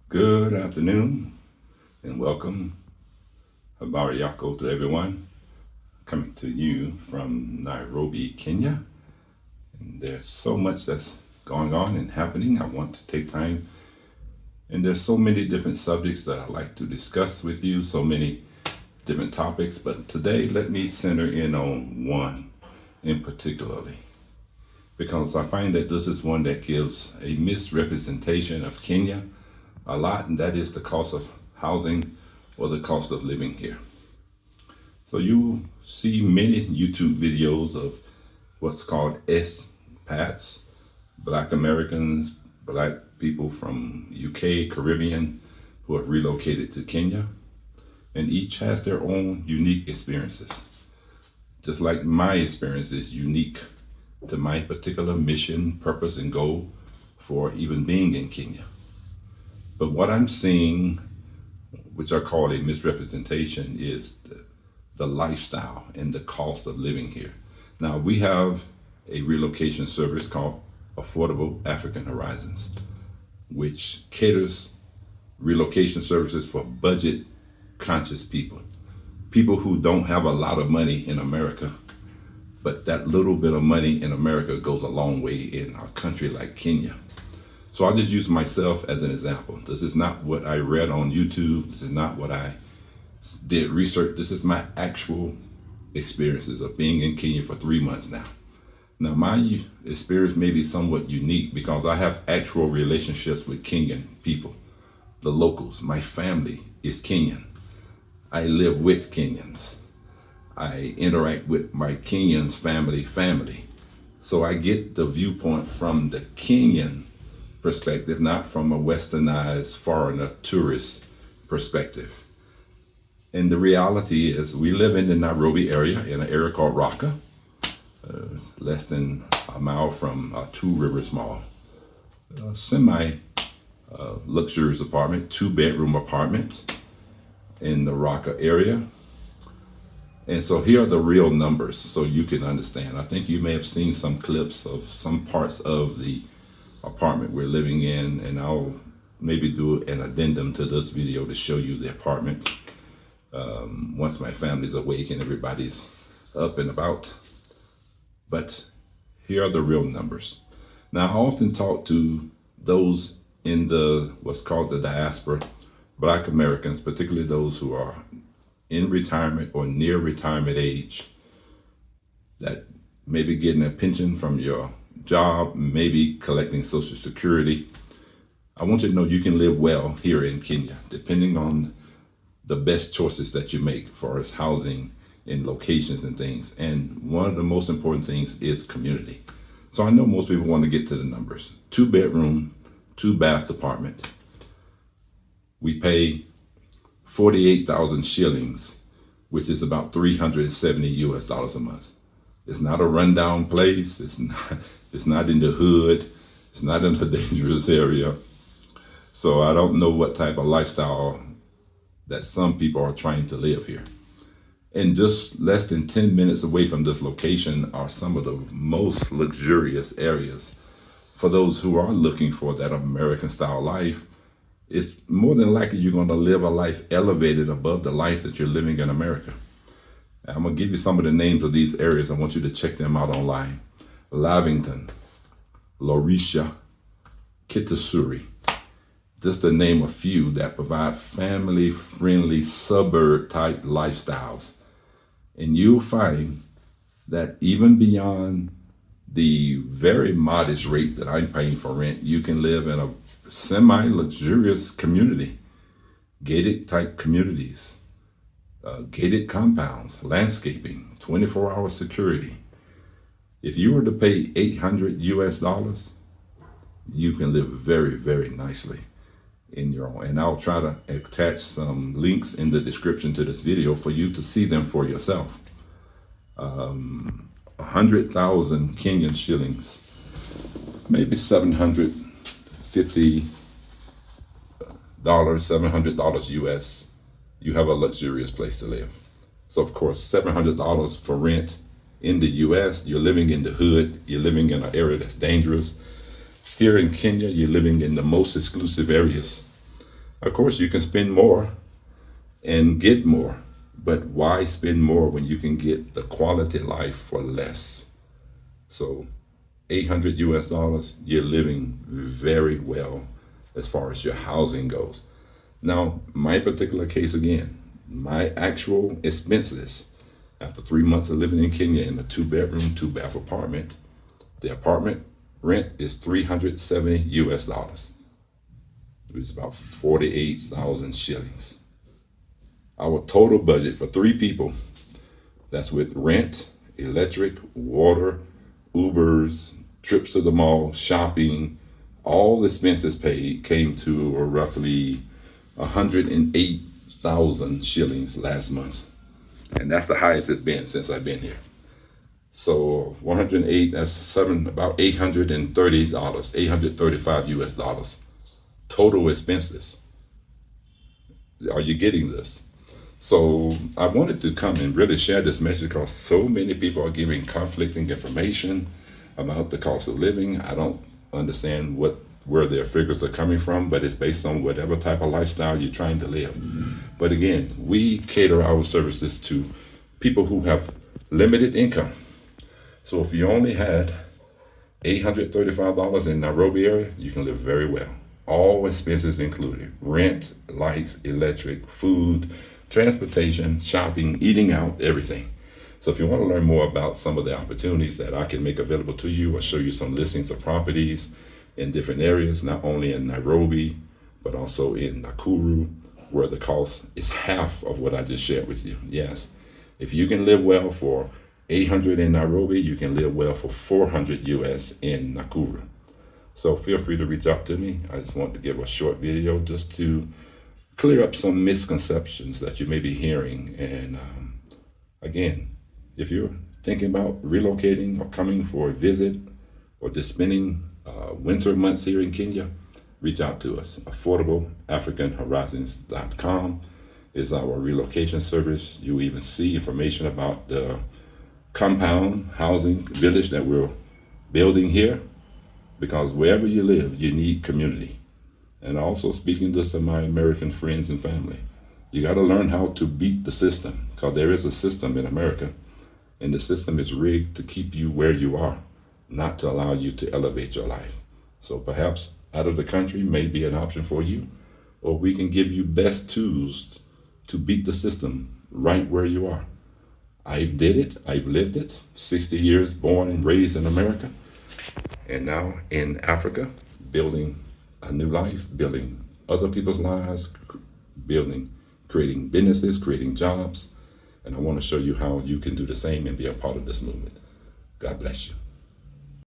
Good afternoon and welcome, habari yako to everyone. Coming to you from Nairobi, Kenya. And there's so much that's going on and happening. I want to take time, and there's so many different subjects that I'd like to discuss with you, so many different topics, but today let me center in on one in particularly, because I find that this is one that gives a misrepresentation of Kenya a lot, and that is the cost of housing or the cost of living here. So you see many YouTube videos of what's called expats, Black Americans, Black people from UK, Caribbean, who have relocated to Kenya, and each has their own unique experiences. Just like my experience is unique to my particular mission, purpose, and goal for even being in Kenya. But what I'm seeing, which I call a misrepresentation, is the lifestyle and the cost of living here. Now, we have a relocation service called Affordable African Horizons, which caters relocation services for budget conscious people, people who don't have a lot of money in America, but that little bit of money in America goes a long way in a country like Kenya. So I'll just use myself as an example. This is not what I read on YouTube. This is not what I did research. This is my actual experiences of being in Kenya for 3 months now. Now, my experience may be somewhat unique because I have actual relationships with Kenyan people, the locals. My family is Kenyan. I live with Kenyans. I interact with my Kenyans family. So I get the viewpoint from the Kenyan perspective, not from a westernized foreigner tourist perspective. And the reality is we live in the Nairobi area, in an area called Raka, less than a mile from Two Rivers Mall. Luxurious apartment, 2-bedroom apartment in the Raka area. And so here are the real numbers so you can understand. I think you may have seen some clips of some parts of the apartment we're living in, and I'll maybe do an addendum to this video to show you the apartment once my family's awake and everybody's up and about. But here are the real numbers. Now, I often talk to those in the what's called the diaspora, Black Americans, particularly those who are in retirement or near retirement age, that may be getting a pension from your job, maybe collecting Social Security. I want you to know you can live well here in Kenya, depending on the best choices that you make for us housing and locations and things. And one of the most important things is community. So I know most people want to get to the numbers. 2-bedroom, 2-bath apartment. We pay 48,000 shillings, which is about $370 a month. It's not a rundown place. It's not in the hood. It's not in a dangerous area. So I don't know what type of lifestyle that some people are trying to live here. And just less than 10 minutes away from this location are some of the most luxurious areas for those who are looking for that American style life. It's more than likely you're going to live a life elevated above the life that you're living in America. I'm going to give you some of the names of these areas. I want you to check them out online. Lavington, Laurisha, Kitasuri, just to name a few that provide family-friendly suburb-type lifestyles. And you'll find that even beyond the very modest rate that I'm paying for rent, you can live in a semi-luxurious community, gated type communities, gated compounds, landscaping, 24-hour security. If you were to pay $800 you can live very, very nicely in your own. And I'll try to attach some links in the description to this video for you to see them for yourself. 100,000 Kenyan shillings, maybe $750, $700 US. You have a luxurious place to live. So of course, $700 for rent in the US, you're living in the hood, you're living in an area that's dangerous. Here in Kenya, you're living in the most exclusive areas. Of course, you can spend more and get more, but why spend more when you can get the quality life for less? So 800 US dollars, you're living very well as far as your housing goes. Now, my particular case again, my actual expenses after 3 months of living in Kenya in a 2-bedroom, 2-bath apartment, the apartment rent is 370 US dollars. It's about 48,000 shillings. Our total budget for 3 people, that's with rent, electric, water, Ubers, trips to the mall, shopping, all the expenses paid came to roughly 108,000 shillings last month. And that's the highest it's been since I've been here. So 108, that's about $830, 835 US dollars. Total expenses. Are you getting this? So I wanted to come and really share this message because so many people are giving conflicting information about the cost of living. I don't understand where their figures are coming from, but it's based on whatever type of lifestyle you're trying to live. But again, we cater our services to people who have limited income. So if you only had $835 in Nairobi area, you can live very well. All expenses included: rent, lights, electric, food, transportation, shopping, eating out, everything. So if you want to learn more about some of the opportunities that I can make available to you or show you some listings of properties in different areas, not only in Nairobi, but also in Nakuru, where the cost is half of what I just shared with you. Yes, if you can live well for 800 in Nairobi, you can live well for 400 US in Nakuru. So feel free to reach out to me. I just want to give a short video just to clear up some misconceptions that you may be hearing. And again, if you're thinking about relocating or coming for a visit or just spending winter months here in Kenya, reach out to us. AffordableAfricanHorizons.com is our relocation service. You even see information about the compound housing village that we're building here, because wherever you live, you need community. And also speaking to some of my American friends and family, you got to learn how to beat the system, because there is a system in America, and the system is rigged to keep you where you are, not to allow you to elevate your life. So perhaps out of the country may be an option for you, or we can give you best tools to beat the system right where you are. I've did it, I've lived it, 60 years born and raised in America, and now in Africa, building a new life, building other people's lives, creating businesses, creating jobs. And I want to show you how you can do the same and be a part of this movement. God bless you.